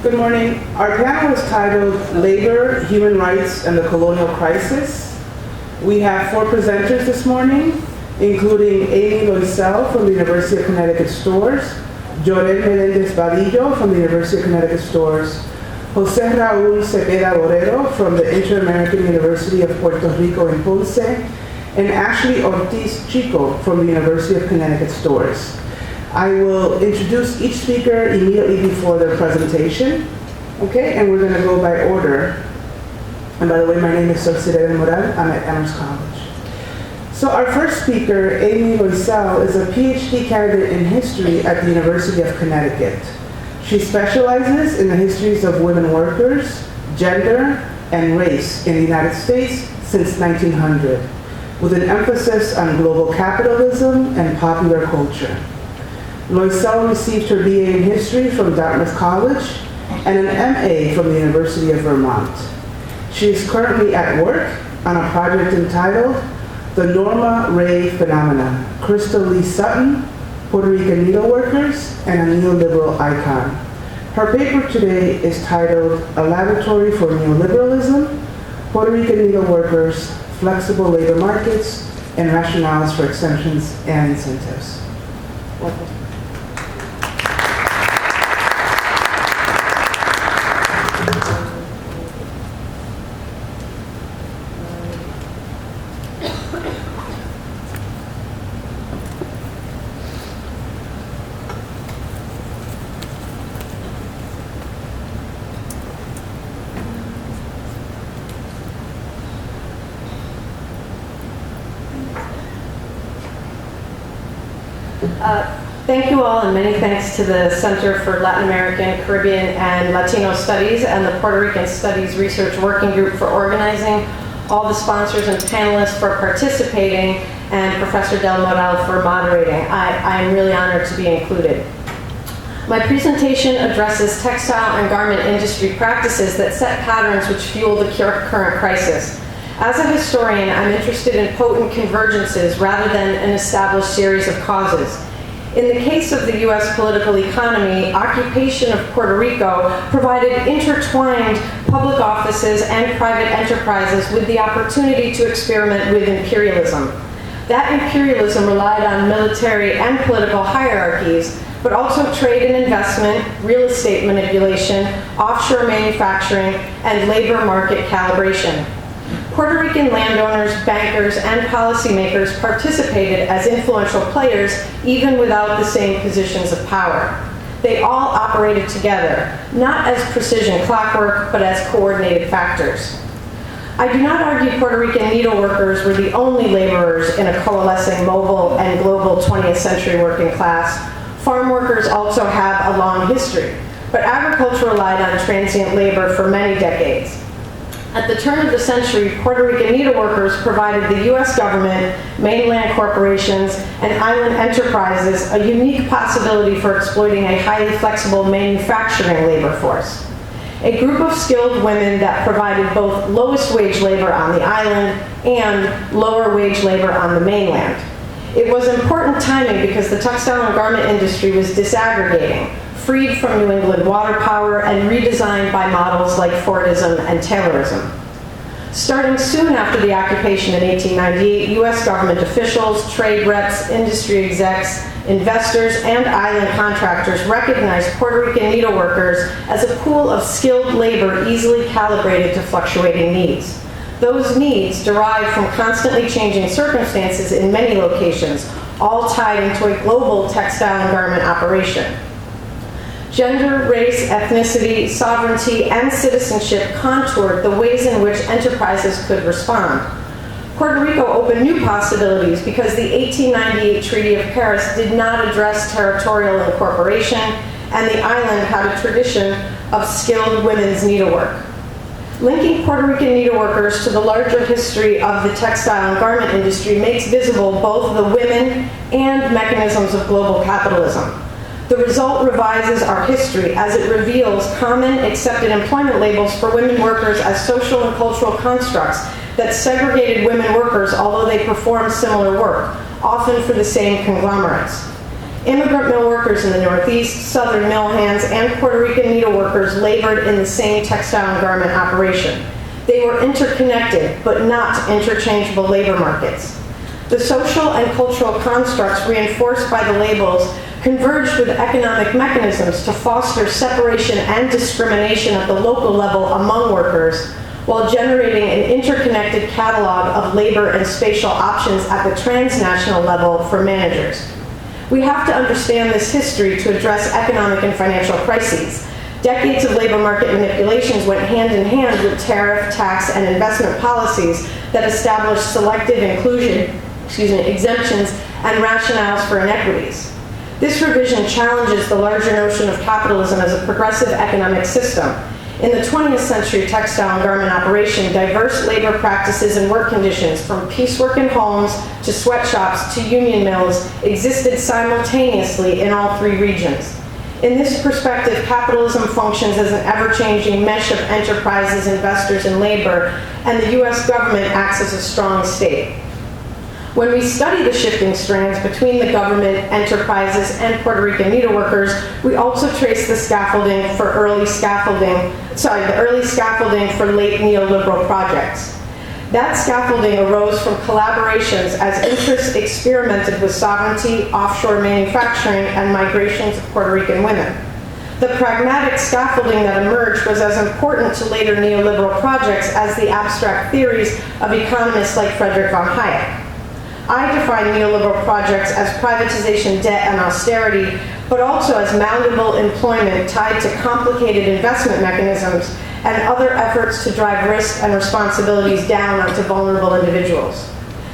Good morning. Our panel is titled Labor, Human Rights, and the Colonial Crisis. We have 4 presenters this morning, including Amy Loisel from the University of Connecticut Stores, Jorel Melendez Badillo from the University of Connecticut Stores, Jose Raúl Cepeda Borrero from the Inter-American University of Puerto Rico in Ponce, and Ashley Ortiz Chico from the University of Connecticut Stores. I will introduce each speaker immediately before their presentation, okay? And we're going to go by order. And by the way, my name is Sorcerera Moral. I'm at Amherst College. So our first speaker, Amy Loisel, is a PhD candidate in history at the University of Connecticut. She specializes in the histories of women workers, gender, and race in the United States since 1900, with an emphasis on global capitalism and popular culture. Loisel received her BA in history from Dartmouth College and an MA from the University of Vermont. She is currently at work on a project entitled The Norma Ray Phenomenon, Crystal Lee Sutton, Puerto Rican Needleworkers, and a Neoliberal Icon. Her paper today is titled A Laboratory for Neoliberalism, Puerto Rican Needleworkers, Flexible Labor Markets, and Rationales for Exemptions and Incentives. Welcome. Thank you all, and many thanks to the Center for Latin American, Caribbean, and Latino Studies and the Puerto Rican Studies Research Working Group for organizing, all the sponsors and panelists for participating, and Professor Del Moral for moderating. I am really honored to be included. My presentation addresses textile and garment industry practices that set patterns which fuel the current crisis. As a historian, I'm interested in potent convergences rather than an established series of causes. In the case of the U.S. political economy, occupation of Puerto Rico provided intertwined public offices and private enterprises with the opportunity to experiment with imperialism. That imperialism relied on military and political hierarchies, but also trade and investment, real estate manipulation, offshore manufacturing, and labor market calibration. Puerto Rican landowners, bankers, and policymakers participated as influential players even without the same positions of power. They all operated together, not as precision clockwork, but as coordinated factors. I do not argue Puerto Rican needleworkers were the only laborers in a coalescing mobile and global 20th century working class. Farm workers also have a long history, but agriculture relied on transient labor for many decades. At the turn of the century, Puerto Rican needleworkers provided the U.S. government, mainland corporations, and island enterprises a unique possibility for exploiting a highly flexible manufacturing labor force. A group of skilled women that provided both lowest wage labor on the island and lower wage labor on the mainland. It was important timing because the textile and garment industry was disaggregating, freed from New England water power and redesigned by models like Fordism and Taylorism. Starting soon after the occupation in 1898, U.S. government officials, trade reps, industry execs, investors, and island contractors recognized Puerto Rican needleworkers as a pool of skilled labor easily calibrated to fluctuating needs. Those needs derived from constantly changing circumstances in many locations, all tied into a global textile and garment operation. Gender, race, ethnicity, sovereignty, and citizenship contoured the ways in which enterprises could respond. Puerto Rico opened new possibilities because the 1898 Treaty of Paris did not address territorial incorporation, and the island had a tradition of skilled women's needlework. Linking Puerto Rican needleworkers to the larger history of the textile and garment industry makes visible both the women and mechanisms of global capitalism. The result revises our history as it reveals common accepted employment labels for women workers as social and cultural constructs that segregated women workers although they performed similar work, often for the same conglomerates. Immigrant mill workers in the Northeast, Southern mill hands, and Puerto Rican needleworkers labored in the same textile and garment operation. They were interconnected, but not interchangeable labor markets. The social and cultural constructs reinforced by the labels converged with economic mechanisms to foster separation and discrimination at the local level among workers, while generating an interconnected catalog of labor and spatial options at the transnational level for managers. We have to understand this history to address economic and financial crises. Decades of labor market manipulations went hand in hand with tariff, tax, and investment policies that established selective exemptions, and rationales for inequities. This revision challenges the larger notion of capitalism as a progressive economic system. In the 20th century textile and garment operation, diverse labor practices and work conditions, from piecework in homes to sweatshops to union mills, existed simultaneously in all three regions. In this perspective, capitalism functions as an ever-changing mesh of enterprises, investors, and labor, and the U.S. government acts as a strong state. When we study the shifting strands between the government, enterprises, and Puerto Rican needleworkers, we also trace the early scaffolding for late neoliberal projects. That scaffolding arose from collaborations as interests experimented with sovereignty, offshore manufacturing, and migrations of Puerto Rican women. The pragmatic scaffolding that emerged was as important to later neoliberal projects as the abstract theories of economists like Frederick von Hayek. I define neoliberal projects as privatization, debt, and austerity, but also as malleable employment tied to complicated investment mechanisms and other efforts to drive risk and responsibilities down onto vulnerable individuals.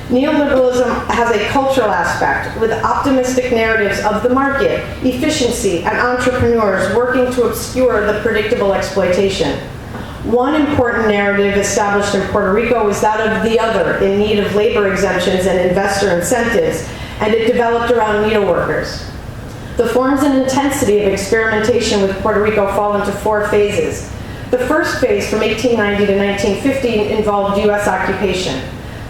Neoliberalism has a cultural aspect, with optimistic narratives of the market, efficiency, and entrepreneurs working to obscure the predictable exploitation. One important narrative established in Puerto Rico was that of the other, in need of labor exemptions and investor incentives, and it developed around needleworkers. The forms and intensity of experimentation with Puerto Rico fall into four phases. The first phase, from 1890 to 1950, involved U.S. occupation.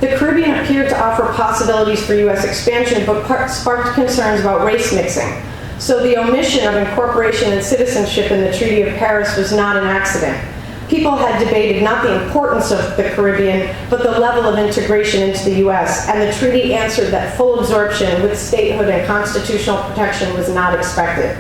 The Caribbean appeared to offer possibilities for U.S. expansion, but sparked concerns about race mixing. So the omission of incorporation and citizenship in the Treaty of Paris was not an accident. People had debated not the importance of the Caribbean, but the level of integration into the U.S., and the treaty answered that full absorption with statehood and constitutional protection was not expected.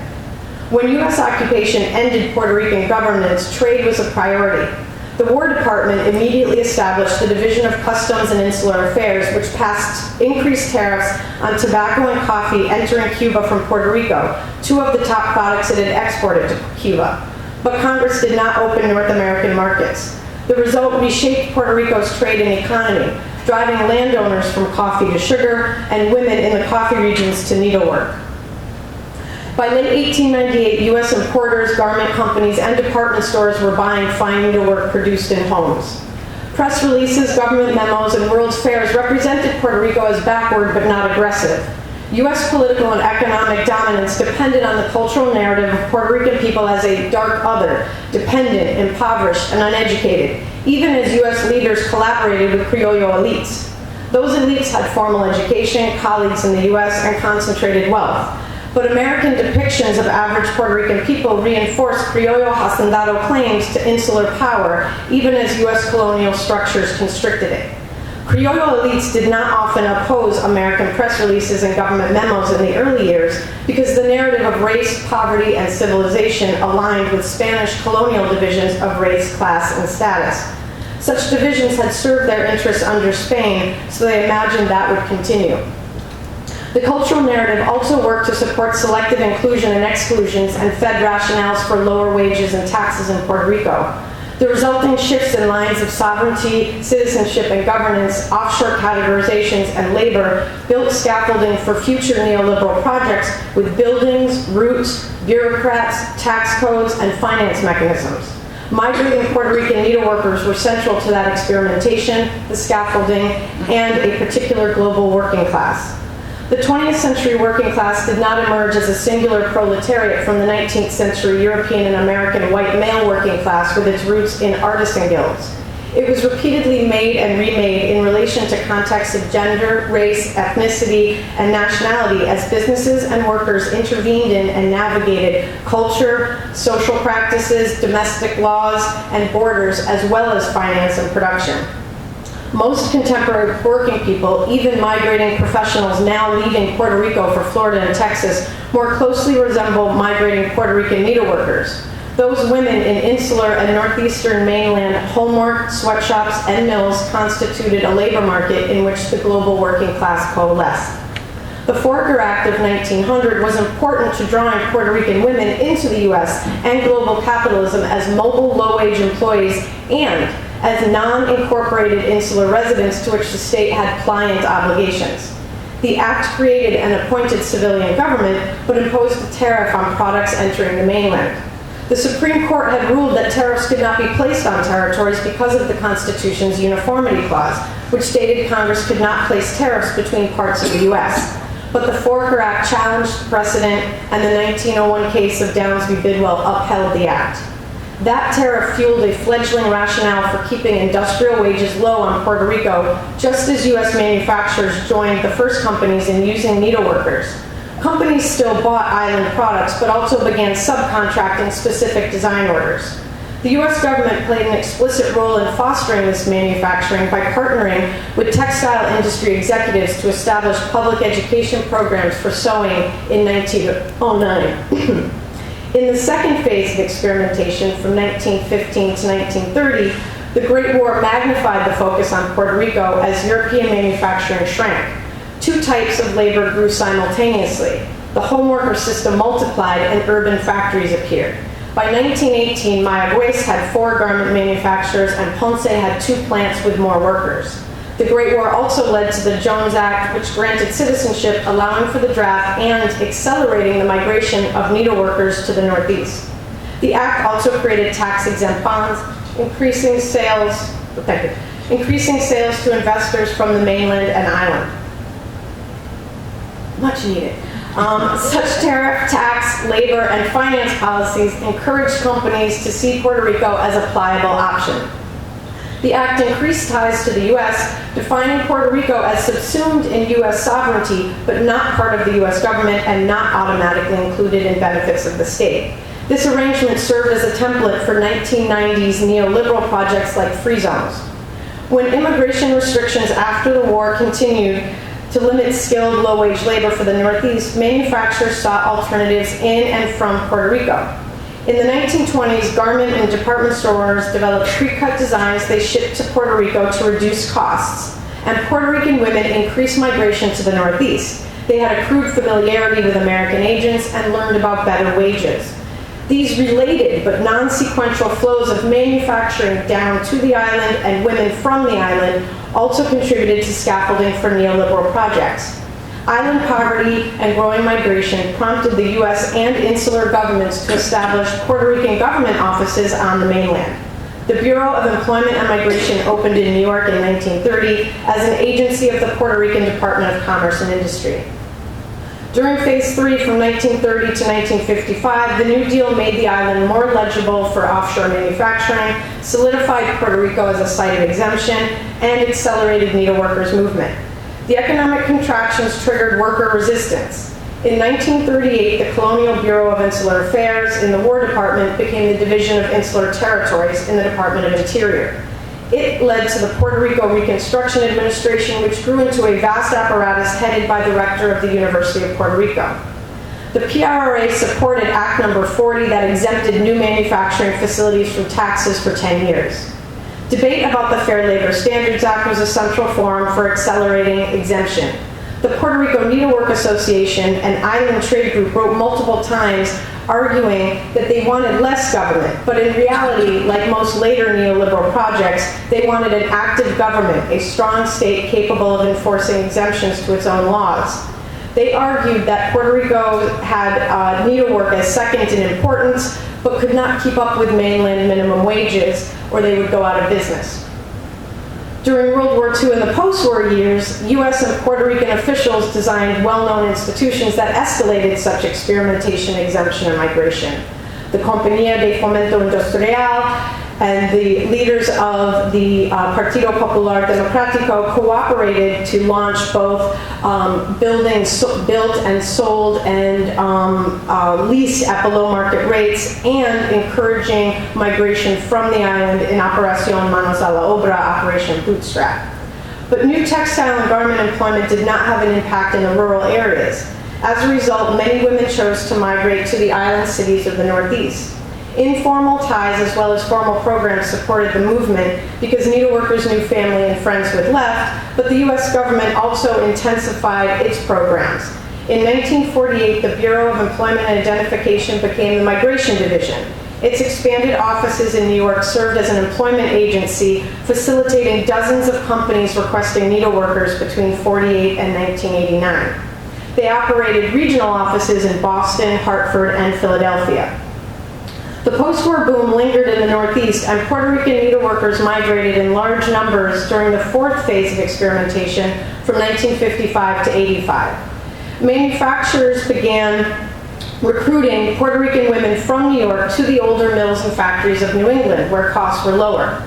When U.S. occupation ended Puerto Rican governance, trade was a priority. The War Department immediately established the Division of Customs and Insular Affairs, which passed increased tariffs on tobacco and coffee entering Cuba from Puerto Rico, two of the top products it had exported to Cuba. But Congress did not open North American markets. The result reshaped Puerto Rico's trade and economy, driving landowners from coffee to sugar and women in the coffee regions to needlework. By late 1898, U.S. importers, garment companies, and department stores were buying fine needlework produced in homes. Press releases, government memos, and World's Fairs represented Puerto Rico as backward but not aggressive. U.S. political and economic dominance depended on the cultural narrative of Puerto Rican people as a dark other, dependent, impoverished, and uneducated, even as U.S. leaders collaborated with Criollo elites. Those elites had formal education, colleagues in the U.S., and concentrated wealth. But American depictions of average Puerto Rican people reinforced Criollo hacendado claims to insular power, even as U.S. colonial structures constricted it. Criollo elites did not often oppose American press releases and government memos in the early years because the narrative of race, poverty, and civilization aligned with Spanish colonial divisions of race, class, and status. Such divisions had served their interests under Spain, so they imagined that would continue. The cultural narrative also worked to support selective inclusion and exclusions and fed rationales for lower wages and taxes in Puerto Rico. The resulting shifts in lines of sovereignty, citizenship, and governance, offshore categorizations, and labor built scaffolding for future neoliberal projects with buildings, routes, bureaucrats, tax codes, and finance mechanisms. Migrating Puerto Rican needleworkers were central to that experimentation, the scaffolding, and a particular global working class. The 20th century working class did not emerge as a singular proletariat from the 19th century European and American white male working class with its roots in artisan guilds. It was repeatedly made and remade in relation to contexts of gender, race, ethnicity, and nationality as businesses and workers intervened in and navigated culture, social practices, domestic laws, and borders, as well as finance and production. Most contemporary working people, even migrating professionals now leaving Puerto Rico for Florida and Texas, more closely resemble migrating Puerto Rican needleworkers. Those women in insular and northeastern mainland homework, sweatshops, and mills constituted a labor market in which the global working class coalesced. The Foraker Act of 1900 was important to drawing Puerto Rican women into the U.S. and global capitalism as mobile low-wage employees and as non-incorporated insular residents to which the state had pliant obligations. The act created an appointed civilian government, but imposed a tariff on products entering the mainland. The Supreme Court had ruled that tariffs could not be placed on territories because of the Constitution's uniformity clause, which stated Congress could not place tariffs between parts of the U.S. But the Foraker Act challenged precedent, and the 1901 case of Downs v. Bidwell upheld the act. That tariff fueled a fledgling rationale for keeping industrial wages low on Puerto Rico, just as U.S. manufacturers joined the first companies in using needleworkers. Companies still bought island products, but also began subcontracting specific design orders. The U.S. government played an explicit role in fostering this manufacturing by partnering with textile industry executives to establish public education programs for sewing in 1909. In the second phase of experimentation, from 1915 to 1930, the Great War magnified the focus on Puerto Rico as European manufacturing shrank. Two types of labor grew simultaneously. The home worker system multiplied and urban factories appeared. By 1918, Mayagüez had 4 garment manufacturers and Ponce had 2 plants with more workers. The Great War also led to the Jones Act, which granted citizenship, allowing for the draft and accelerating the migration of needleworkers to the Northeast. The act also created tax-exempt bonds, increasing sales to investors from the mainland and island. Much needed. Such tariff, tax, labor, and finance policies encouraged companies to see Puerto Rico as a pliable option. The act increased ties to the U.S., defining Puerto Rico as subsumed in U.S. sovereignty, but not part of the U.S. government and not automatically included in benefits of the state. This arrangement served as a template for 1990s neoliberal projects like free zones. When immigration restrictions after the war continued to limit skilled low-wage labor for the Northeast, manufacturers sought alternatives in and from Puerto Rico. In the 1920s, garment and department stores developed pre-cut designs they shipped to Puerto Rico to reduce costs, and Puerto Rican women increased migration to the Northeast. They had accrued familiarity with American agents and learned about better wages. These related but non-sequential flows of manufacturing down to the island and women from the island also contributed to scaffolding for neoliberal projects. Island poverty and growing migration prompted the U.S. and insular governments to establish Puerto Rican government offices on the mainland. The Bureau of Employment and Migration opened in New York in 1930 as an agency of the Puerto Rican Department of Commerce and Industry. During Phase 3 from 1930 to 1955, the New Deal made the island more legible for offshore manufacturing, solidified Puerto Rico as a site of exemption, and accelerated needleworkers' movement. The economic contractions triggered worker resistance. In 1938, the Colonial Bureau of Insular Affairs in the War Department became the Division of Insular Territories in the Department of Interior. It led to the Puerto Rico Reconstruction Administration, which grew into a vast apparatus headed by the rector of the University of Puerto Rico. The PRRA supported Act No. 40 that exempted new manufacturing facilities from taxes for 10 years. Debate about the Fair Labor Standards Act was a central forum for accelerating exemption. The Puerto Rico Needlework Association and Island Trade Group wrote multiple times arguing that they wanted less government, but in reality, like most later neoliberal projects, they wanted an active government, a strong state capable of enforcing exemptions to its own laws. They argued that Puerto Rico had needlework as second in importance, but could not keep up with mainland minimum wages, or they would go out of business. During World War II and the post-war years, U.S. and Puerto Rican officials designed well-known institutions that escalated such experimentation, exemption, and migration. The Compañía de Fomento Industrial and the leaders of the Partido Popular Democrático cooperated to launch both buildings built and sold and leased at below market rates, and encouraging migration from the island in Operación Manos a la Obra, Operation Bootstrap. But new textile and garment employment did not have an impact in the rural areas. As a result, many women chose to migrate to the island cities of the Northeast. Informal ties as well as formal programs supported the movement because needleworkers knew family and friends who had left, but the U.S. government also intensified its programs. In 1948, the Bureau of Employment and Identification became the Migration Division. Its expanded offices in New York served as an employment agency, facilitating dozens of companies requesting needleworkers between 1948 and 1989. They operated regional offices in Boston, Hartford, and Philadelphia. The post-war boom lingered in the Northeast, and Puerto Rican needleworkers migrated in large numbers during the fourth phase of experimentation from 1955 to 85. Manufacturers began recruiting Puerto Rican women from New York to the older mills and factories of New England, where costs were lower.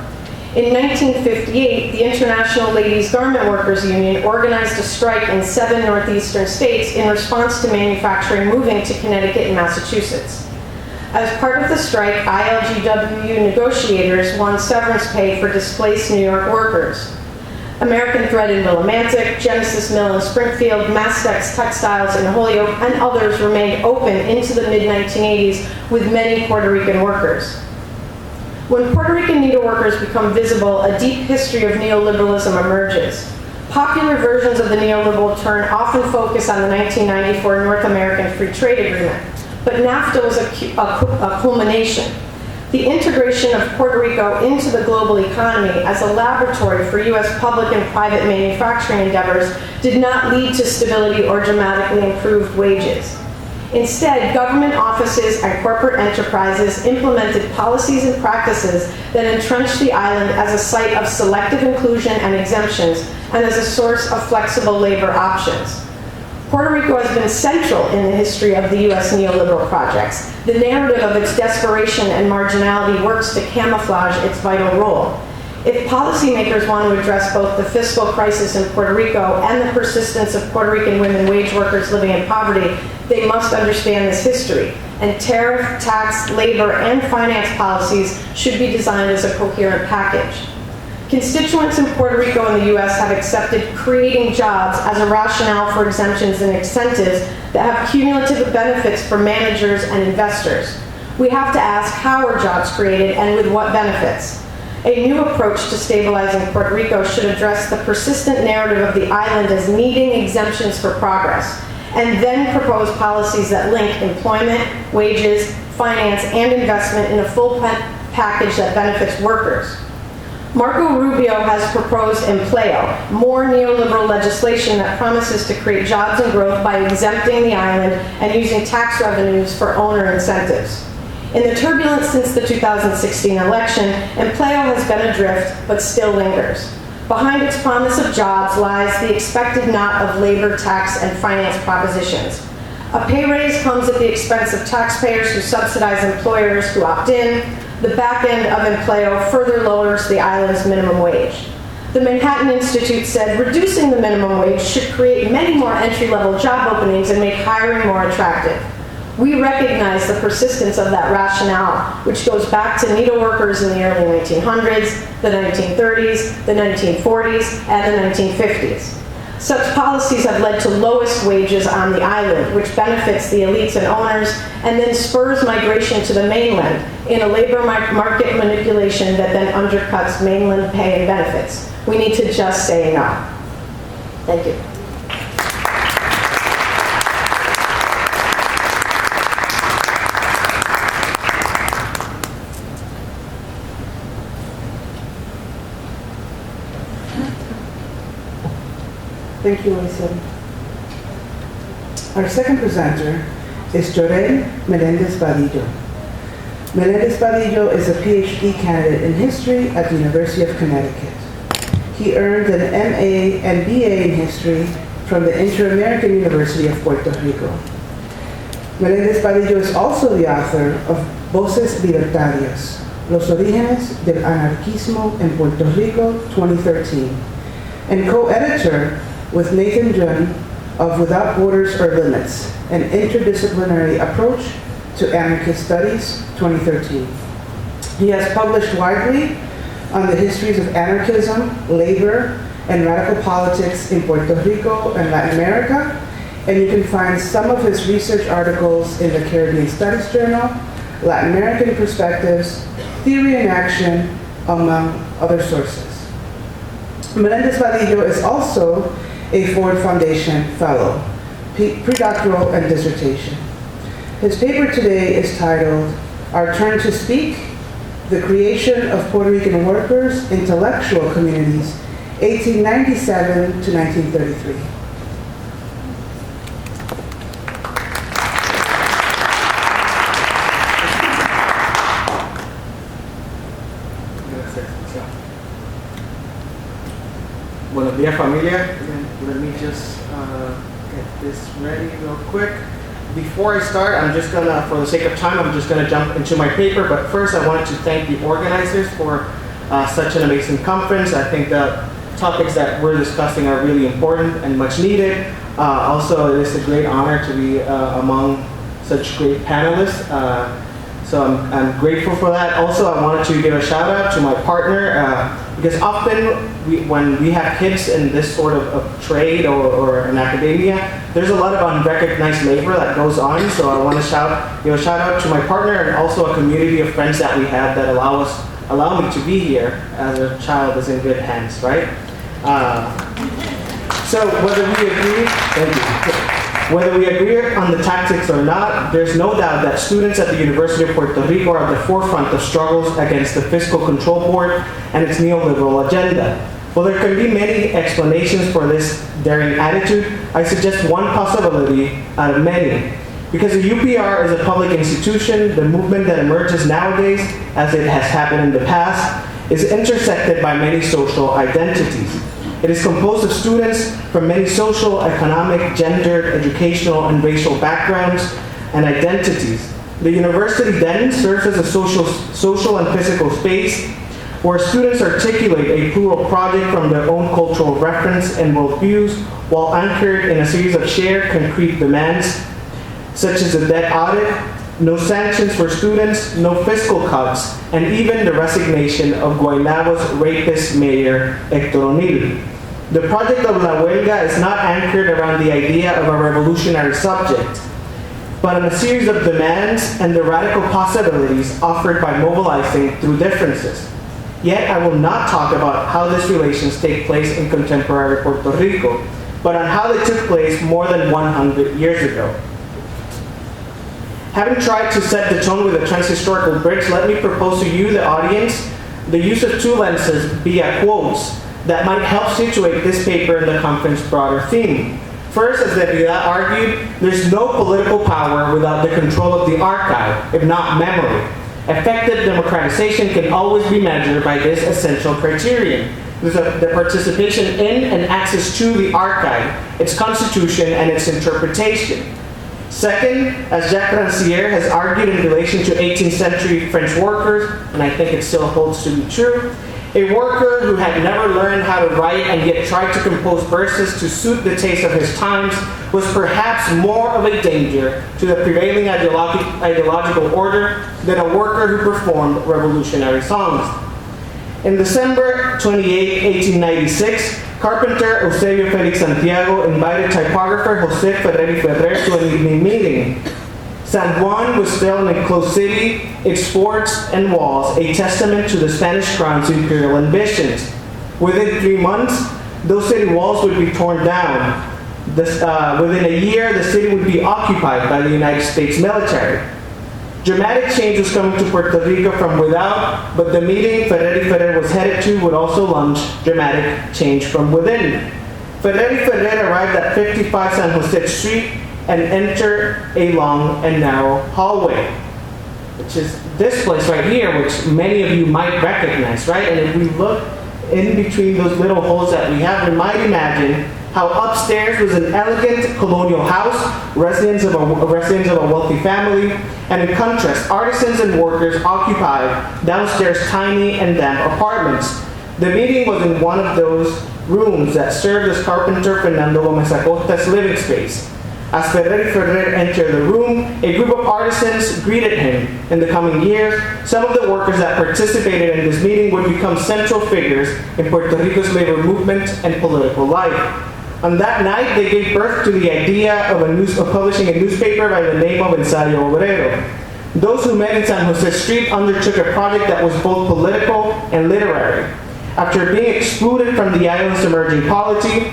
In 1958, the International Ladies Garment Workers Union organized a strike in 7 northeastern states in response to manufacturing moving to Connecticut and Massachusetts. As part of the strike, ILGW negotiators won severance pay for displaced New York workers. American Thread in Willimantic, Genesis Mill in Springfield, Mastex Textiles in Holyoke, and others remained open into the mid-1980s with many Puerto Rican workers. When Puerto Rican needleworkers become visible, a deep history of neoliberalism emerges. Popular versions of the neoliberal turn often focus on the 1994 North American Free Trade Agreement, but NAFTA was a culmination. The integration of Puerto Rico into the global economy as a laboratory for U.S. public and private manufacturing endeavors did not lead to stability or dramatically improved wages. Instead, government offices and corporate enterprises implemented policies and practices that entrenched the island as a site of selective inclusion and exemptions and as a source of flexible labor options. Puerto Rico has been central in the history of the U.S. neoliberal projects. The narrative of its desperation and marginality works to camouflage its vital role. If policymakers want to address both the fiscal crisis in Puerto Rico and the persistence of Puerto Rican women wage workers living in poverty, they must understand this history. And tariff, tax, labor, and finance policies should be designed as a coherent package. Constituents in Puerto Rico and the U.S. have accepted creating jobs as a rationale for exemptions and incentives that have cumulative benefits for managers and investors. We have to ask how are jobs created and with what benefits. A new approach to stabilizing Puerto Rico should address the persistent narrative of the island as needing exemptions for progress, and then propose policies that link employment, wages, finance, and investment in a full package that benefits workers. Marco Rubio has proposed Empleo, more neoliberal legislation that promises to create jobs and growth by exempting the island and using tax revenues for owner incentives. In the turbulence since the 2016 election, Empleo has been adrift, but still lingers. Behind its promise of jobs lies the expected knot of labor, tax, and finance propositions. A pay raise comes at the expense of taxpayers who subsidize employers who opt in. The back end of Empleo further lowers the island's minimum wage. The Manhattan Institute said reducing the minimum wage should create many more entry-level job openings and make hiring more attractive. We recognize the persistence of that rationale, which goes back to needleworkers in the early 1900s, the 1930s, the 1940s, and the 1950s. Such policies have led to lowest wages on the island, which benefits the elites and owners, and then spurs migration to the mainland in a labor market manipulation that then undercuts mainland pay and benefits. We need to just say no. Thank you. Thank you, Lisa. Our second presenter is Jorel Melendez-Vadillo. Melendez-Vadillo is a PhD candidate in history at the University of Connecticut. He earned an MA and BA in history from the Inter-American University of Puerto Rico. Melendez-Vadillo is also the author of Voces Libertarias, Los Orígenes del Anarquismo en Puerto Rico, 2013, and co-editor with Nathan Jun of Without Borders or Limits, an interdisciplinary approach to anarchist studies, 2013. He has published widely on the histories of anarchism, labor, and radical politics in Puerto Rico and Latin America, and you can find some of his research articles in the Caribbean Studies Journal, Latin American Perspectives, Theory in Action, among other sources. Melendez Vadillo is also a Ford Foundation Fellow, predoctoral and dissertation. His paper today is titled, Our Turn to Speak, The Creation of Puerto Rican Workers' Intellectual Communities, 1897 to 1933. Buenos días, familia. Let me just get this ready real quick. Before I start, I'm just gonna, for the sake of time, I'm just gonna jump into my paper, but first I wanted to thank the organizers for such an amazing conference. I think the topics that we're discussing are really important and much needed. Also, it is a great honor to be among such great panelists. So I'm grateful for that. Also, I wanted to give a shout out to my partner, because often when we have kids in this sort of trade or in academia, there's a lot of unrecognized labor that goes on. So I want to give a shout out to my partner and also a community of friends that we have that allow me to be here as a child is in good hands, right? So whether we agree, thank you. Whether we agree on the tactics or not, there's no doubt that students at the University of Puerto Rico are at the forefront of struggles against the Fiscal Control Board and its neoliberal agenda. While there can be many explanations for this daring attitude, I suggest one possibility out of many. Because the UPR is a public institution, the movement that emerges nowadays, as it has happened in the past, is intersected by many social identities. It is composed of students from many social, economic, gendered, educational, and racial backgrounds and identities. The university then serves as a social and physical space where students articulate a plural project from their own cultural reference and worldviews while anchored in a series of shared concrete demands, such as a debt audit, no sanctions for students, no fiscal cuts, and even the resignation of Guaynabo's rapist mayor, Héctor O'Neill. The project of La Huelga is not anchored around the idea of a revolutionary subject, but on a series of demands and the radical possibilities offered by mobilizing through differences. Yet I will not talk about how these relations take place in contemporary Puerto Rico, but on how they took place more than 100 years ago. Having tried to set the tone with a transhistorical bridge, let me propose to you, the audience, the use of two lenses via quotes that might help situate this paper in the conference's broader theme. First, as Derrida argued, there's no political power without the control of the archive, if not memory. Effective democratization can always be measured by this essential criterion: the participation in and access to the archive, its constitution, and its interpretation. Second, as Jacques Rancière has argued in relation to 18th century French workers, and I think it still holds to be true, a worker who had never learned how to write and yet tried to compose verses to suit the taste of his times was perhaps more of a danger to the prevailing ideological order than a worker who performed revolutionary songs. In December 28, 1896, carpenter Eusebio Felix Santiago invited typographer José Ferrer y Ferrer to an evening meeting. San Juan was still an enclosed city, its forts and walls a testament to the Spanish crown's imperial ambitions. Within 3 months, those city walls would be torn down. Within a year, the city would be occupied by the United States military. Dramatic change was coming to Puerto Rico from without, but the meeting Ferrer y Ferrer was headed to would also launch dramatic change from within. Ferrer y Ferrer arrived at 55 San Jose Street and entered a long and narrow hallway, which is this place right here, which many of you might recognize, right? And if we look in between those little holes that we have, we might imagine how upstairs was an elegant colonial house, residence of a wealthy family, and in contrast, artisans and workers occupied downstairs tiny and damp apartments. The meeting was in one of those rooms that served as carpenter Fernando Gomez Acosta's living space. As Ferrer entered the room, a group of artisans greeted him. In the coming years, some of the workers that participated in this meeting would become central figures in Puerto Rico's labor movement and political life. On that night, they gave birth to the idea of publishing a newspaper by the name of Ensayo Obrero. Those who met in San Jose Street undertook a project that was both political and literary. After being excluded from the island's emerging polity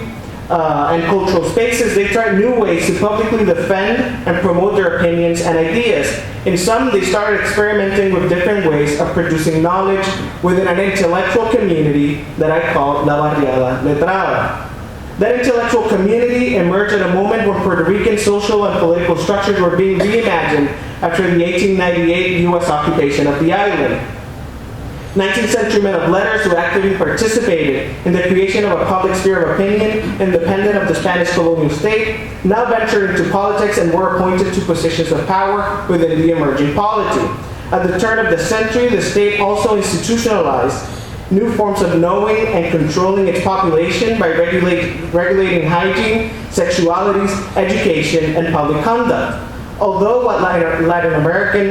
and cultural spaces, they tried new ways to publicly defend and promote their opinions and ideas. In some, they started experimenting with different ways of producing knowledge within an intellectual community that I call La Barriada Letrada. That intellectual community emerged at a moment when Puerto Rican social and political structures were being reimagined after the 1898 U.S. occupation of the island. 19th century men of letters who actively participated in the creation of a public sphere of opinion independent of the Spanish colonial state now ventured into politics and were appointed to positions of power within the emerging polity. At the turn of the century, the state also institutionalized new forms of knowing and controlling its population by regulating hygiene, sexualities, education, and public conduct. Although what Latin American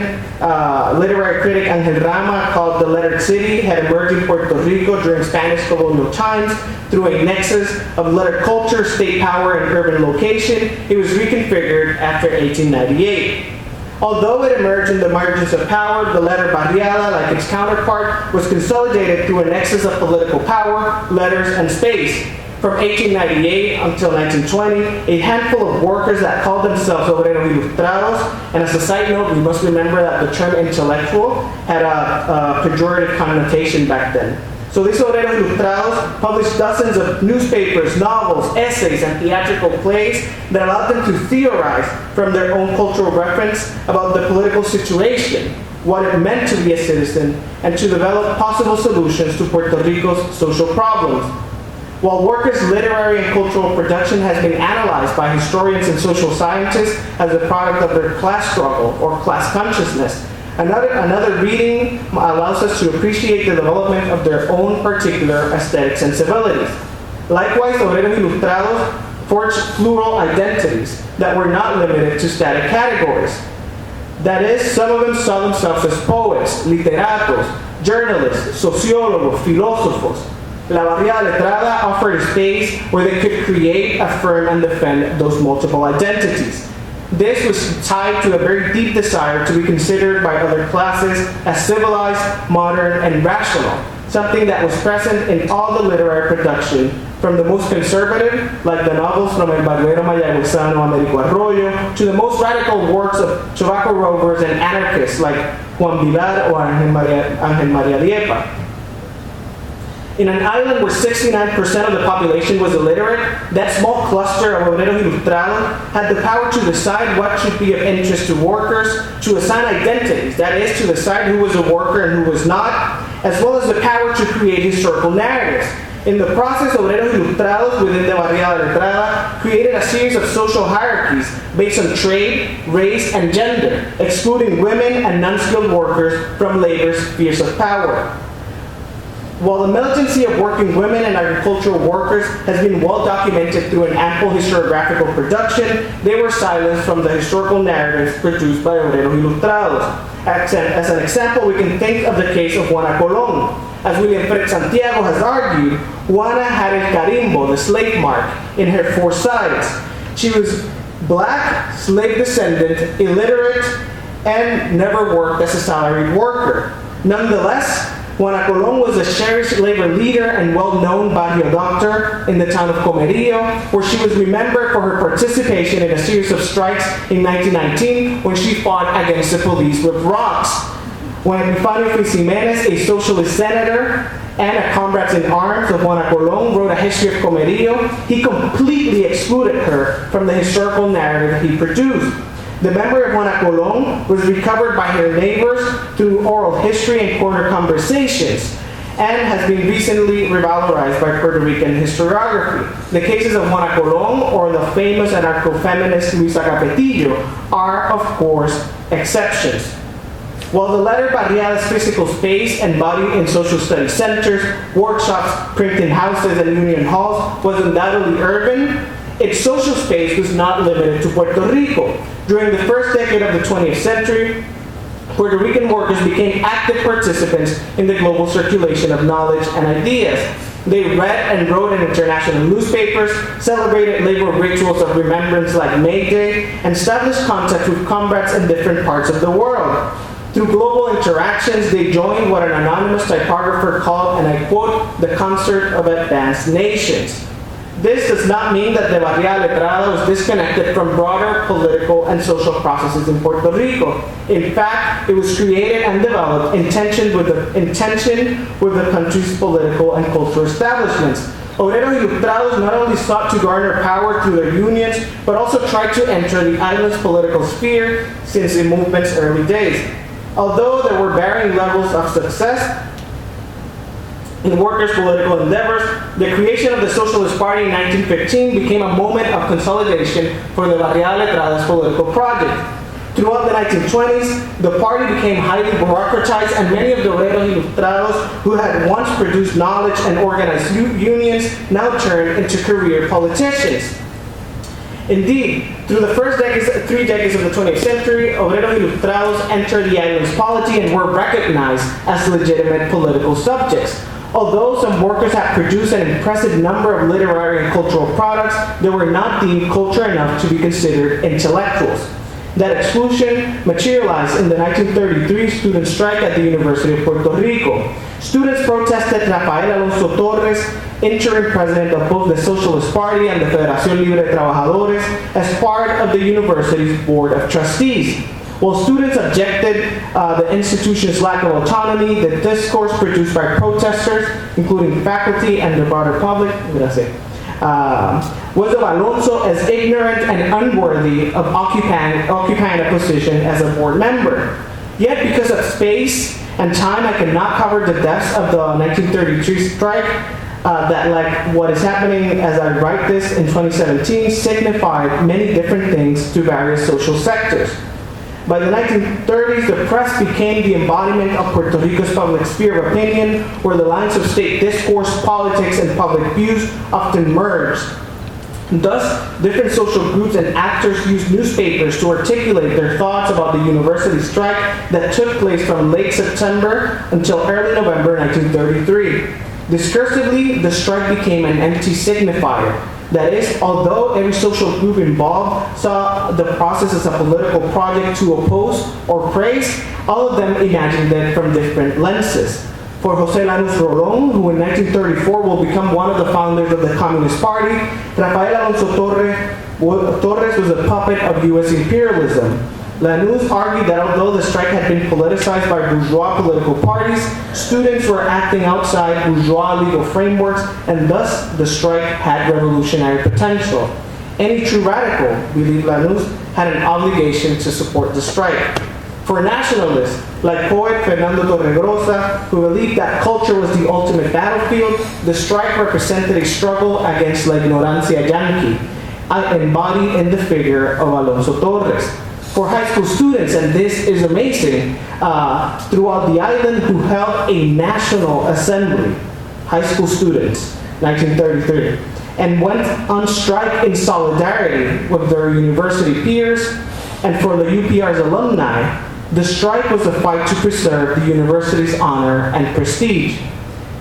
literary critic Ángel Rama called the lettered city had emerged in Puerto Rico during Spanish colonial times through a nexus of lettered culture, state power, and urban location, it was reconfigured after 1898. Although it emerged in the margins of power, the letter barriada, like its counterpart, was consolidated through a nexus of political power, letters, and space. From 1898 until 1920, a handful of workers that called themselves obreros ilustrados, and as a side note, we must remember that the term intellectual had a pejorative connotation back then. So these obreros ilustrados published dozens of newspapers, novels, essays, and theatrical plays that allowed them to theorize from their own cultural reference about the political situation, what it meant to be a citizen, and to develop possible solutions to Puerto Rico's social problems. While workers' literary and cultural production has been analyzed by historians and social scientists as a product of their class struggle or class consciousness, another reading allows us to appreciate the development of their own particular aesthetic sensibilities. Likewise, obreros ilustrados forged plural identities that were not limited to static categories. That is, some of them saw themselves as poets, literatos, journalists, sociólogos, filósofos. La Barriada Letrada offered a space where they could create, affirm, and defend those multiple identities. This was tied to a very deep desire to be considered by other classes as civilized, modern, and rational, something that was present in all the literary production, from the most conservative, like the novels from El Barbero Mayagüezano Américo Arroyo, to the most radical works of tobacco rovers and anarchists like Juan Vilar or Ángel María Liepa. In an island where 69% of the population was illiterate, that small cluster of obreros ilustrados had the power to decide what should be of interest to workers, to assign identities, that is, to decide who was a worker and who was not, as well as the power to create historical narratives. In the process, obreros ilustrados within the Barriada Letrada created a series of social hierarchies based on trade, race, and gender, excluding women and non-skilled workers from labor's spheres of power. While the militancy of working women and agricultural workers has been well documented through an ample historiographical production, they were silenced from the historical narratives produced by obreros ilustrados. As an example, we can think of the case of Juana Colón. As William Fred Santiago has argued, Juana had el carimbo, the slave mark, in her four sides. She was black, slave descendant, illiterate, and never worked as a salaried worker. Nonetheless, Juana Colón was a cherished labor leader and well-known barrio doctor in the town of Comerío, where she was remembered for her participation in a series of strikes in 1919 when she fought against the police with rocks. When Epifanio Jiménez, a socialist senator and a comrade in arms of Juana Colón, wrote a history of Comerío, he completely excluded her from the historical narrative he produced. The memory of Juana Colón was recovered by her neighbors through oral history and corner conversations. and has been recently revalorized by Puerto Rican historiography. The cases of Juana Colón or the famous anarcho-feminist Luisa Capetillo are, of course, exceptions. While the latter barriada's physical space, embodied in social studies centers, workshops, printing houses, and union halls, was undoubtedly urban, its social space was not limited to Puerto Rico. During the first decade of the 20th century, Puerto Rican workers became active participants in the global circulation of knowledge and ideas. They read and wrote in international newspapers, celebrated labor rituals of remembrance like May Day, and established contact with comrades in different parts of the world. Through global interactions, they joined what an anonymous typographer called, and I quote, the concert of advanced nations. This does not mean that the Barriada Letrada was disconnected from broader political and social processes in Puerto Rico. In fact, it was created and developed in tension with the country's political and cultural establishments. Obreros Ilustrados not only sought to garner power through their unions, but also tried to enter the island's political sphere since the movement's early days. Although there were varying levels of success in workers' political endeavors, the creation of the Socialist Party in 1915 became a moment of consolidation for the Barriada Letrada's political project. Throughout the 1920s, the party became highly bureaucratized, and many of the Obreros Ilustrados who had once produced knowledge and organized unions now turned into career politicians. Indeed, through the first 3 decades of the 20th century, Obreros Ilustrados entered the island's polity and were recognized as legitimate political subjects. Although some workers had produced an impressive number of literary and cultural products, they were not deemed cultured enough to be considered intellectuals. That exclusion materialized in the 1933 student strike at the University of Puerto Rico. Students protested Rafael Alonso Torres, interim president of both the Socialist Party and the Federación Libre de Trabajadores, as part of the university's board of trustees. While students objected the institution's lack of autonomy, the discourse produced by protesters, including faculty and the broader public, was of Alonso as ignorant and unworthy of occupying a position as a board member. Yet, because of space and time, I cannot cover the depths of the 1933 strike that, like what is happening as I write this in 2017, signified many different things to various social sectors. By the 1930s, the press became the embodiment of Puerto Rico's public sphere of opinion, where the lines of state discourse, politics, and public views often merged. Thus, different social groups and actors used newspapers to articulate their thoughts about the university strike that took place from late September until early November 1933. Discursively, the strike became an empty signifier. That is, although every social group involved saw the process as a political project to oppose or praise, all of them imagined it from different lenses. For José Lanús Rolón, who in 1934 will become one of the founders of the Communist Party, Rafael Alonso Torres was a puppet of U.S. imperialism. Lanús argued that although the strike had been politicized by bourgeois political parties, students were acting outside bourgeois legal frameworks, and thus the strike had revolutionary potential. Any true radical, believed Lanús, had an obligation to support the strike. For nationalists, like poet Fernando Torregrosa, who believed that culture was the ultimate battlefield, the strike represented a struggle against la ignorancia yanqui, embodied in the figure of Alonso Torres. For high school students, and this is amazing, throughout the island who held a national assembly, high school students, 1933, and went on strike in solidarity with their university peers, and for the UPR's alumni, the strike was a fight to preserve the university's honor and prestige.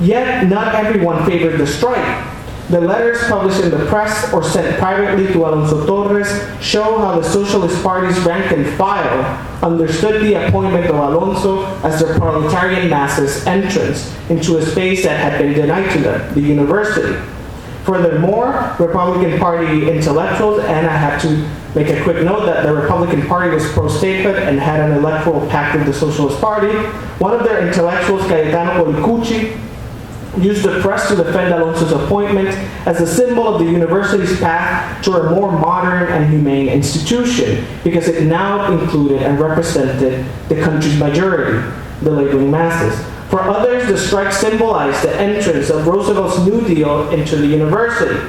Yet, not everyone favored the strike. The letters published in the press or sent privately to Alonso Torres show how the Socialist Party's rank and file understood the appointment of Alonso as their proletarian masses' entrance into a space that had been denied to them, the university. Furthermore, Republican Party intellectuals, and I have to make a quick note that the Republican Party was pro-statehood and had an electoral pact with the Socialist Party. One of their intellectuals, Cayetano Policucci, used the press to defend Alonso's appointment as a symbol of the university's path to a more modern and humane institution, because it now included and represented the country's majority, the laboring masses. For others, the strike symbolized the entrance of Roosevelt's New Deal into the university.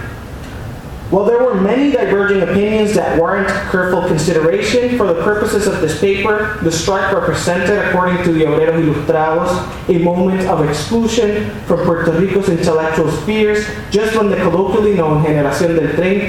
While there were many diverging opinions that warrant careful consideration, for the purposes of this paper, the strike represented, according to the Obreros Ilustrados, a moment of exclusion from Puerto Rico's intellectual spheres, just when the colloquially known Generación del 30,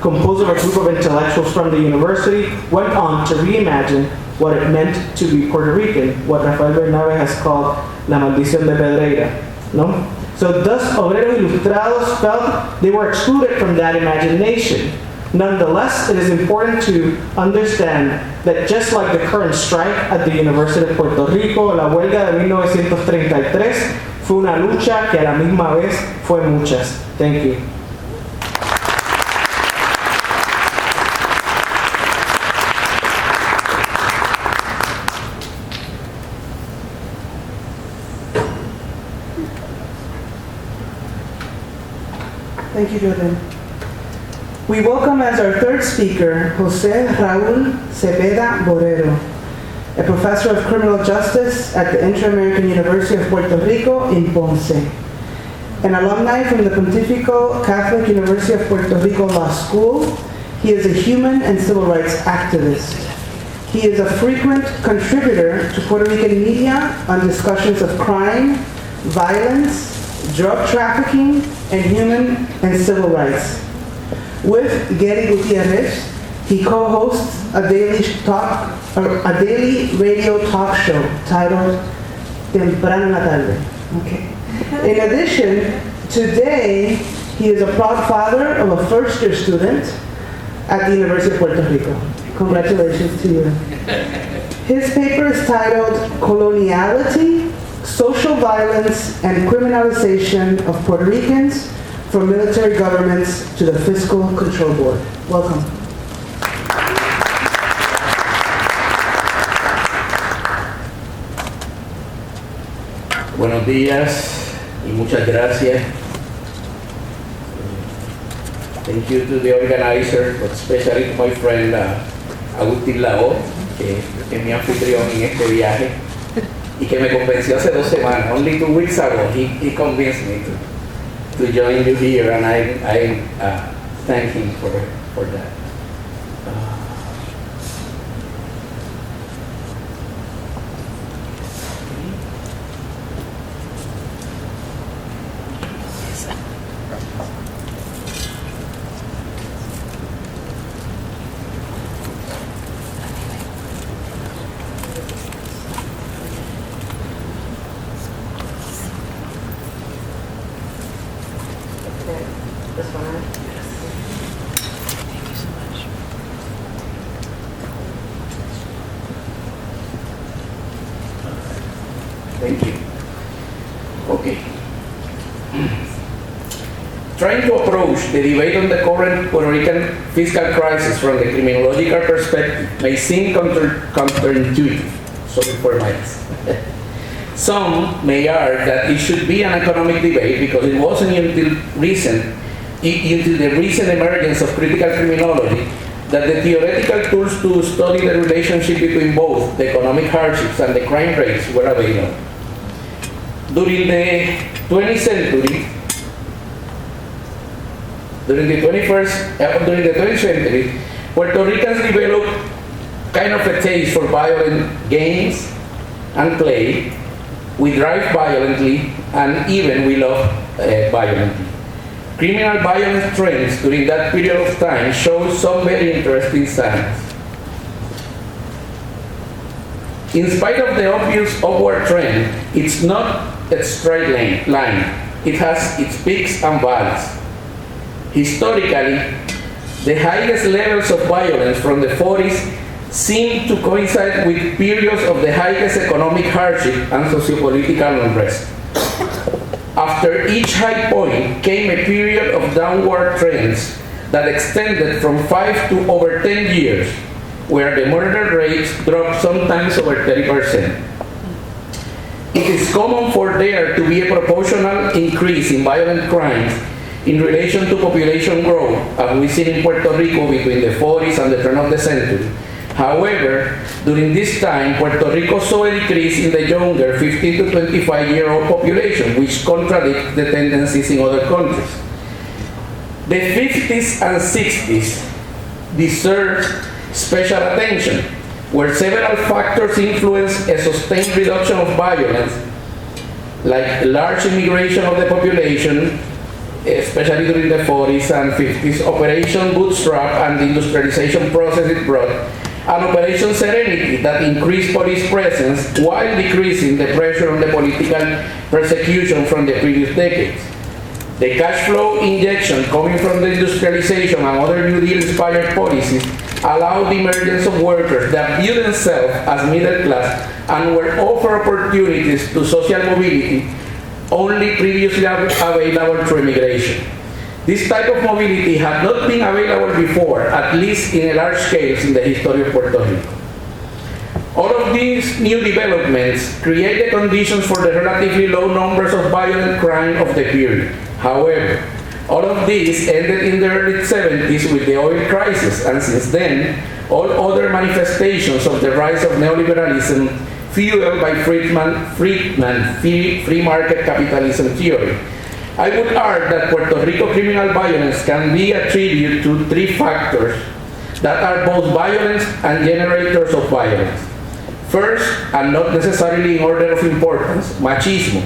composed of a group of intellectuals from the university, went on to reimagine what it meant to be Puerto Rican, what Rafael Bernabe has called La Maldición de Pedreira. No? So thus, Obreros Ilustrados felt they were excluded from that imagination. Nonetheless, it is important to understand that just like the current strike at the University of Puerto Rico, la huelga de 1933 fue una lucha que a la misma vez fue muchas. Thank you. Thank you, Jordan. We welcome as our third speaker, José Raúl Cepeda Borrero, a professor of criminal justice at the Inter-American University of Puerto Rico in Ponce, an alumni from the Pontifical Catholic University of Puerto Rico Law School. He is a human and civil rights activist. He is a frequent contributor to Puerto Rican media on discussions of crime, violence, drug trafficking, and human and civil rights. With Gary Gutierrez, he co-hosts a daily radio talk show titled Temprano en la Tarde. Okay. In addition, today he is a proud father of a first-year student at the University of Puerto Rico. Congratulations to you. His paper is titled Coloniality, Social Violence and Criminalization of Puerto Ricans, from Military Governments to the Fiscal Control Board. Welcome. Buenos días y muchas gracias. Thank you to the organizer, but especially to my friend Agustín Lao, que es mi anfitrión en este viaje y que me convenció hace 2 semanas. Only 2 weeks ago, he convinced me to join you here, and I thank him for that. This one, right? Thank you. Okay. Trying to approach the debate on the current Puerto Rican fiscal crisis from the criminological perspective may seem counterintuitive. Sorry for my Some may argue that it should be an economic debate because it wasn't until the recent emergence of critical criminology that the theoretical tools to study the relationship between both the economic hardships and the crime rates were available. During the 20th century, during the 20th century, Puerto Ricans developed kind of a taste for violent games and play. We drive violently, and even we love violently. Criminal violence trends during that period of time show some very interesting signs. In spite of the obvious upward trend, it's not a straight line. It has its peaks and valleys. Historically, the highest levels of violence from the 40s seem to coincide with periods of the highest economic hardship and sociopolitical unrest. After each high point came a period of downward trends that extended from 5 to over 10 years, where the murder rates dropped sometimes over 30%. It is common for there to be a proportional increase in violent crimes in relation to population growth, as we see in Puerto Rico between the 40s and the turn of the century. However, During this time, Puerto Rico saw a decrease in the younger 15 to 25-year-old population, which contradicts the tendencies in other countries. The 50s and 60s deserve special attention, where several factors influenced a sustained reduction of violence, like large immigration of the population, especially during the 40s and 50s, Operation Bootstrap and the industrialization process it brought, and Operation Serenity that increased police presence while decreasing the pressure on the political persecution from the previous decades. The cash flow injection coming from the industrialization and other New Deal-inspired policies allowed the emergence of workers that view themselves as middle class and were offered opportunities to social mobility only previously available through immigration. This type of mobility had not been available before, at least in a large scale in the history of Puerto Rico. All of these new developments create the conditions for the relatively low numbers of violent crime of the period. However, all of this ended in the early 70s with the oil crisis, and since then, all other manifestations of the rise of neoliberalism fueled by Friedman's free market capitalism theory. I would argue that Puerto Rico criminal violence can be attributed to three factors that are both violence and generators of violence. First, and not necessarily in order of importance, machismo,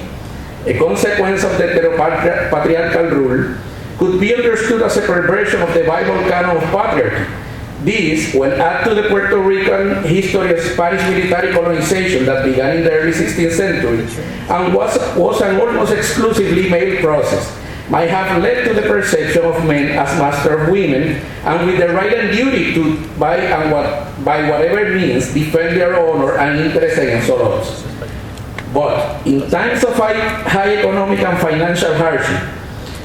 a consequence of the heteropatriarchal rule, could be understood as a perversion of the Bible canon of patriarchy. This, when added to the Puerto Rican history of Spanish military colonization that began in the early 16th century and was an almost exclusively male process, might have led to the perception of men as master of women and with the right and duty to, by whatever means, defend their honor and interest against all others. But in times of high economic and financial hardship,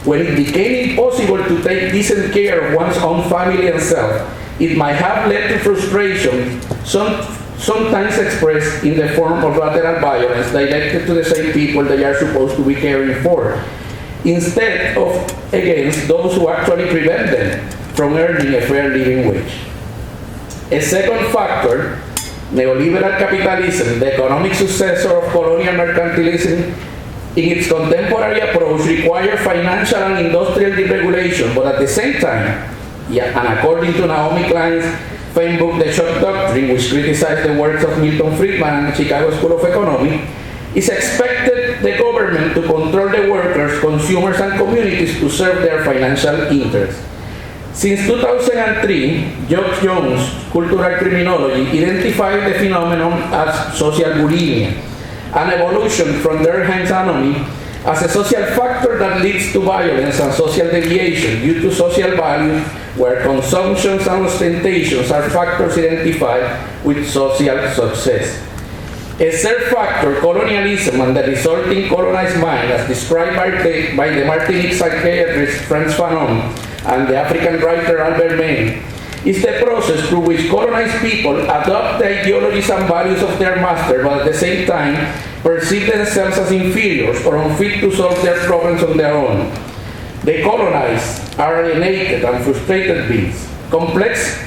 when it became impossible to take decent care of one's own family and self, it might have led to frustration, sometimes expressed in the form of lateral violence directed to the same people they are supposed to be caring for, instead of against those who actually prevent them from earning a fair living wage. A second factor, neoliberal capitalism, the economic successor of colonial mercantilism, in its contemporary approach requires financial and industrial deregulation, but at the same time, and according to Naomi Klein's famed book, The Shock Doctrine, which criticized the works of Milton Friedman and the Chicago School of Economics, it's expected the government to control the workers, consumers, and communities to serve their financial interests. Since 2003, George Jones, cultural criminology, identified the phenomenon as social bulimia, an evolution from Durkheim's anomy as a social factor that leads to violence and social deviation due to social values where consumptions and ostentations are factors identified with social success. A third factor, colonialism and the resulting colonized mind, as described by the Martinique psychiatrist Frantz Fanon and the African writer Albert Maine, is the process through which colonized people adopt the ideologies and values of their master, but at the same time perceive themselves as inferiors or unfit to solve their problems on their own. The colonized are alienated and frustrated beings, complex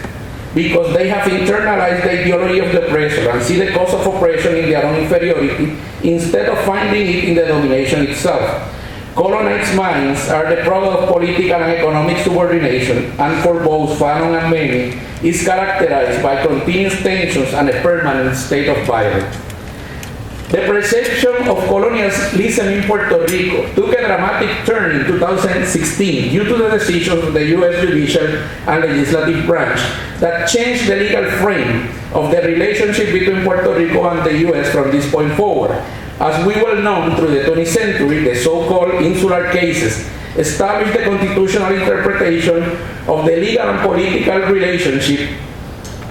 because they have internalized the ideology of the oppressor and see the cause of oppression in their own inferiority instead of finding it in the domination itself. Colonized minds are the product of political and economic subordination, and for both Fanon and Maine, is characterized by continuous tensions and a permanent state of violence. The perception of colonialism in Puerto Rico took a dramatic turn in 2016 due to the decisions of the U.S. judicial and legislative branch that changed the legal frame of the relationship between Puerto Rico and the U.S. from this point forward. As we well know, through the 20th century, the so-called insular cases established the constitutional interpretation of the legal and political relationship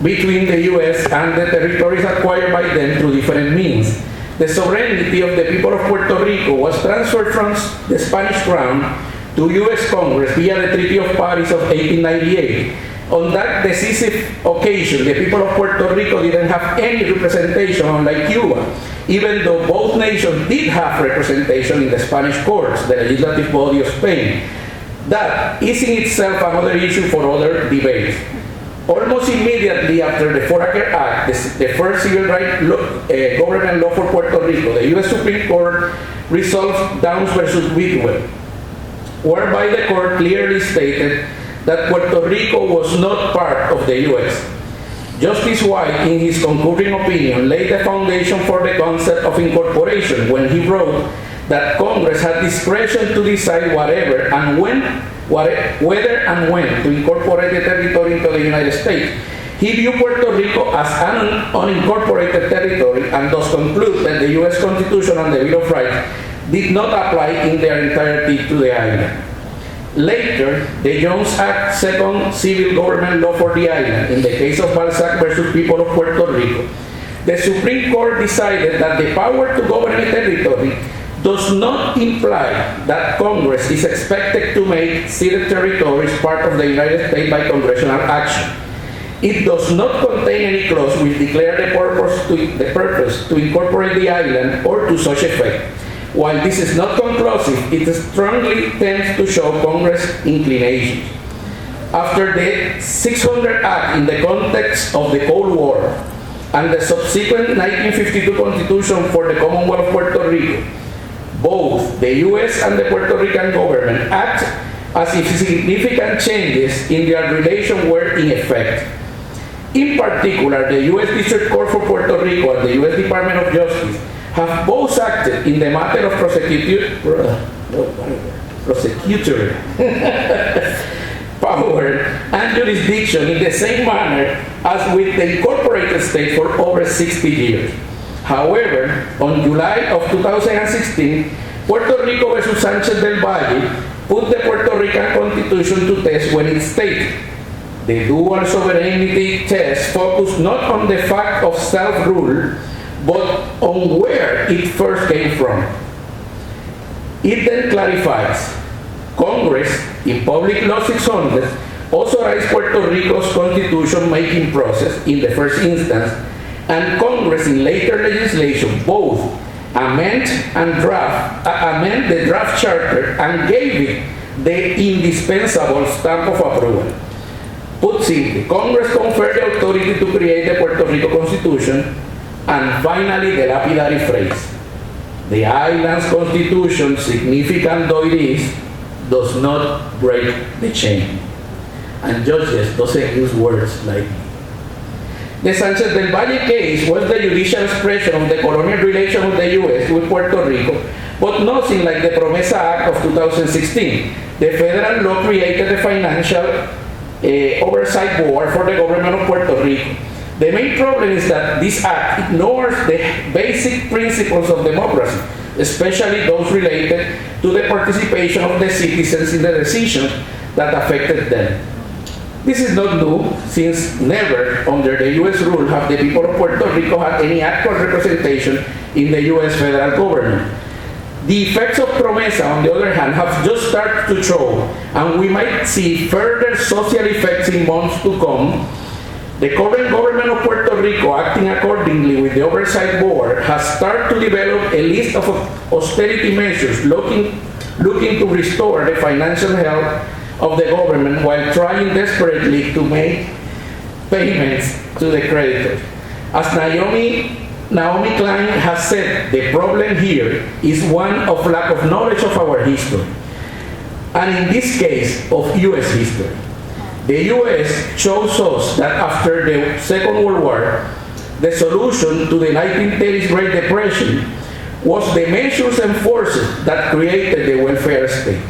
between the U.S. and the territories acquired by them through different means. The sovereignty of the people of Puerto Rico was transferred from the Spanish Crown to U.S. Congress via the Treaty of Paris of 1898. On that decisive occasion, the people of Puerto Rico didn't have any representation, unlike Cuba, even though both nations did have representation in the Spanish courts, the legislative body of Spain. That is in itself another issue for other debates. Almost immediately after the Foraker Act, the first civil rights government law for Puerto Rico, the U.S. Supreme Court resolved Downs versus Whitwell, whereby the court clearly stated that Puerto Rico was not part of the U.S. Justice White, in his concurring opinion, laid the foundation for the concept of incorporation when he wrote that Congress had discretion to decide whether and when to incorporate the territory into the United States. He viewed Puerto Rico as an unincorporated territory and thus concluded that the U.S. Constitution and the Bill of Rights did not apply in their entirety to the island. Later, the Jones Act, second civil government law for the island, in the case of Balzac versus people of Puerto Rico, the Supreme Court decided that the power to govern a territory does not imply that Congress is expected to make ceded territories part of the United States by congressional action. It does not contain any clause which declare the purpose to incorporate the island or to such effect. While this is not conclusive, it strongly tends to show Congress inclinations. After the 600 Act in the context of the Cold War and the subsequent 1952 Constitution for the Commonwealth of Puerto Rico, both the U.S. and the Puerto Rican government act as if significant changes in their relation were in effect. In particular, the U.S. District Court for Puerto Rico and the U.S. Department of Justice have both acted in the matter of prosecutory power and jurisdiction in the same manner as with the incorporated state for over 60 years. However, on July of 2016, Puerto Rico versus Sanchez del Valle put the Puerto Rican Constitution to test when it stated the dual sovereignty test focused not on the fact of self-rule, but on where it first came from. It then clarifies, Congress, in Public Law 600, authorized Puerto Rico's constitution-making process in the first instance, and Congress in later legislation both amend the draft charter and gave it the indispensable stamp of approval. Put simply, Congress conferred the authority to create the Puerto Rico Constitution, and finally the lapidary phrase, the island's constitution, significant though it is, does not break the chain. And judges doesn't use words like the Sanchez del Valle case was the judicial expression of the colonial relation of the U.S. with Puerto Rico, but nothing like the Promesa Act of 2016. The federal law created the Financial Oversight Board for the Government of Puerto Rico. The main problem is that this act ignores the basic principles of democracy, especially those related to the participation of the citizens in the decisions that affected them. This is not new, since never under the U.S. rule have the people of Puerto Rico had any actual representation in the U.S. federal government. The effects of Promesa, on the other hand, have just started to show, and we might see further social effects in months to come. The current government of Puerto Rico, acting accordingly with the Oversight Board, has started to develop a list of austerity measures looking to restore the financial health of the government while trying desperately to make payments to the creditors. As Naomi Klein has said, the problem here is one of lack of knowledge of our history, and in this case, of U.S. history. The U.S. shows us that after the Second World War, the solution to the 1930s Great Depression was the measures and forces that created the welfare state.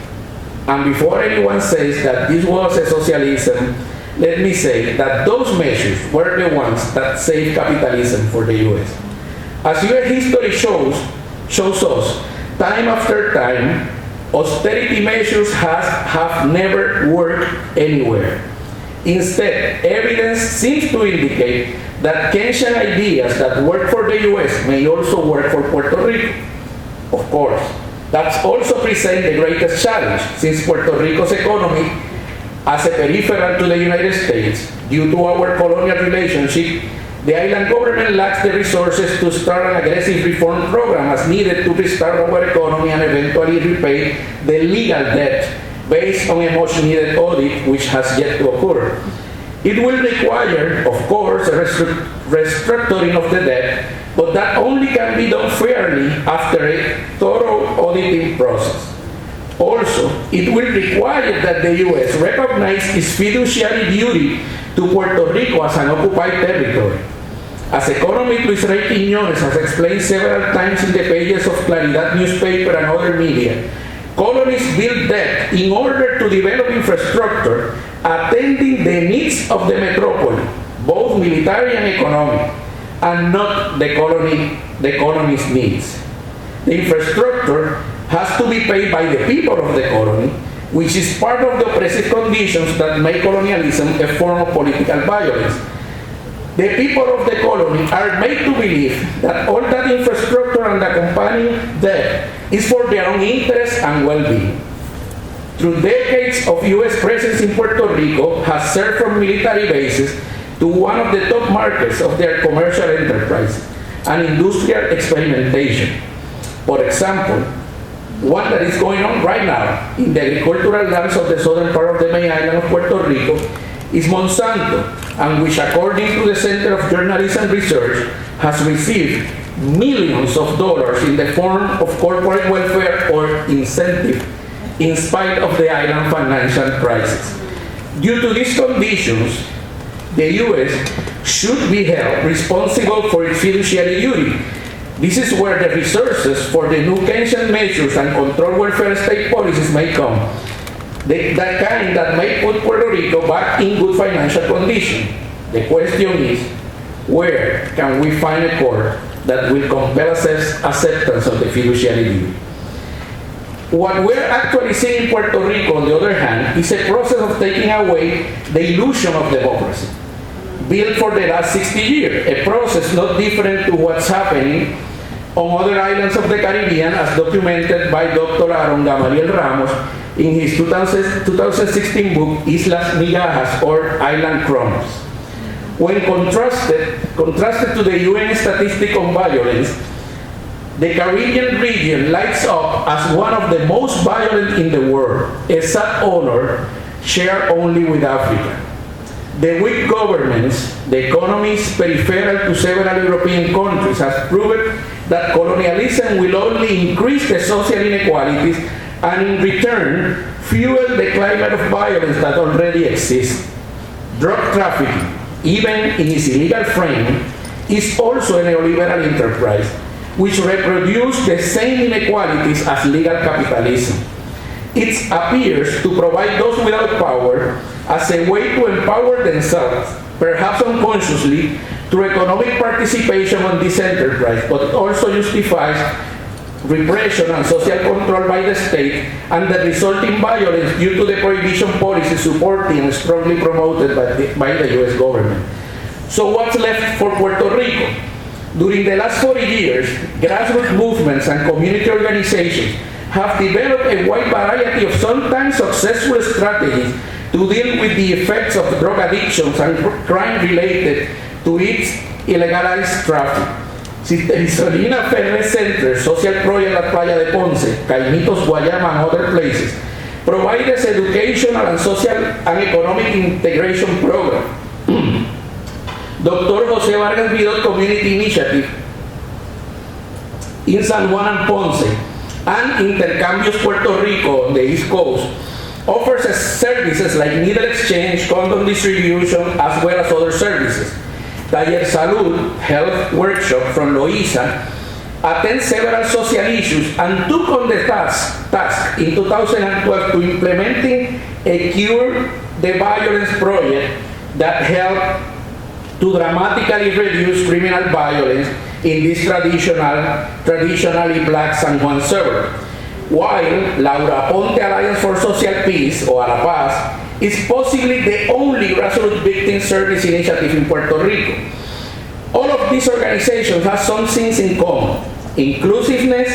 And before anyone says that this was a socialism, let me say that those measures were the ones that saved capitalism for the U.S. As U.S. history shows us, time after time, austerity measures have never worked anywhere. Instead, evidence seems to indicate that Keynesian ideas that work for the U.S. may also work for Puerto Rico. Of course, that's also presents the greatest challenge, since Puerto Rico's economy, as a peripheral to the United States, due to our colonial relationship, the island government lacks the resources to start an aggressive reform program as needed to restart our economy and eventually repay the legal debt based on a much-needed audit which has yet to occur. It will require, of course, a restructuring of the debt, but that only can be done fairly after a thorough auditing process. Also, it will require that the U.S. recognize its fiduciary duty to Puerto Rico as an occupied territory. As economist Luis Rey Quiñones has explained several times in the pages of Claridad newspaper and other media, colonies built debt in order to develop infrastructure attending the needs of the metropolis, both military and economic, and not the colony's needs. The infrastructure has to be paid by the people of the colony, which is part of the oppressive conditions that make colonialism a form of political violence. The people of the colony are made to believe that all that infrastructure and accompanying debt is for their own interest and well-being. Through decades of U.S. presence in Puerto Rico has served from military bases to one of the top markets of their commercial enterprise and industrial experimentation. For example, one that is going on right now in the agricultural lands of the southern part of the main island of Puerto Rico is Monsanto, and which, according to the Center of Journalism Research, has received millions of dollars in the form of corporate welfare or incentive in spite of the island financial crisis. Due to these conditions, the U.S. should be held responsible for its fiduciary duty. This is where the resources for the new Keynesian measures and control welfare state policies may come. That kind that may put Puerto Rico back in good financial condition. The question is, where can we find a court that will compel acceptance of the fiduciary duty? What we're actually seeing in Puerto Rico, on the other hand, is a process of taking away the illusion of democracy, built for the last 60 years, a process not different to what's happening on other islands of the Caribbean, as documented by Dr. Aaron Gamaliel Ramos in his 2016 book, Islas Migajas, or Island Crumbs. When contrasted to the UN statistic on violence, the Caribbean region lights up as one of the most violent in the world, a sad honor shared only with Africa. The weak governments, the economies peripheral to several European countries, has proven that colonialism will only increase the social inequalities and in return fuel the climate of violence that already exists. Drug trafficking, even in its illegal frame, is also a neoliberal enterprise which reproduces the same inequalities as legal capitalism. It appears to provide those without power as a way to empower themselves, perhaps unconsciously, through economic participation on this enterprise, but it also justifies repression and social control by the state and the resulting violence due to the prohibition policy supported and strongly promoted by the U.S. government. So what's left for Puerto Rico? During the last 40 years, grassroots movements and community organizations have developed a wide variety of sometimes successful strategies to deal with the effects of drug addictions and crime related to its illegalized traffic. Sisterizolina Ferrer Center, social project at Playa de Ponce, Caimitos, Guayama, and other places, provides educational and social and economic integration program. Dr. Jose Vargas Vidot Community Initiative in San Juan and Ponce, and Intercambios Puerto Rico on the East Coast, offers services like needle exchange, condom distribution, as well as other services. Taller Salud Health Workshop from Loíza attends several social issues and took on the task in 2012 to implementing a Cure the Violence project that helped to dramatically reduce criminal violence in this traditionally black San Juan suburb. While Laura Ponte Alliance for Social Peace, or A La Paz, is possibly the only grassroots victim service initiative in Puerto Rico. All of these organizations have some things in common: inclusiveness,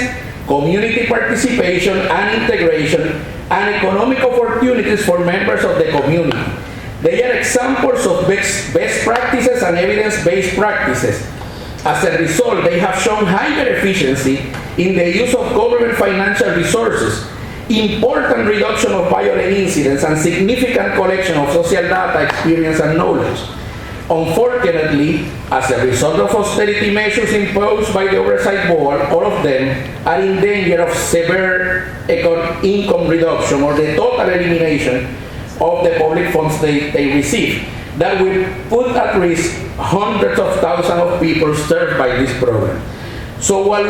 community participation and integration, and economic opportunities for members of the community. They are examples of best practices and evidence-based practices. As a result, they have shown higher efficiency in the use of government financial resources, important reduction of violent incidents, and significant collection of social data, experience, and knowledge. Unfortunately, as a result of austerity measures imposed by the Oversight Board, all of them are in danger of severe income reduction or the total elimination of the public funds they receive. That will put at risk hundreds of thousands of people served by this program. So while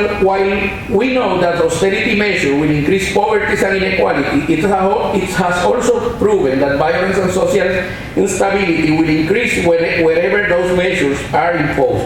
we know that austerity measures will increase poverty and inequality, it has also proven that violence and social instability will increase wherever those measures are imposed.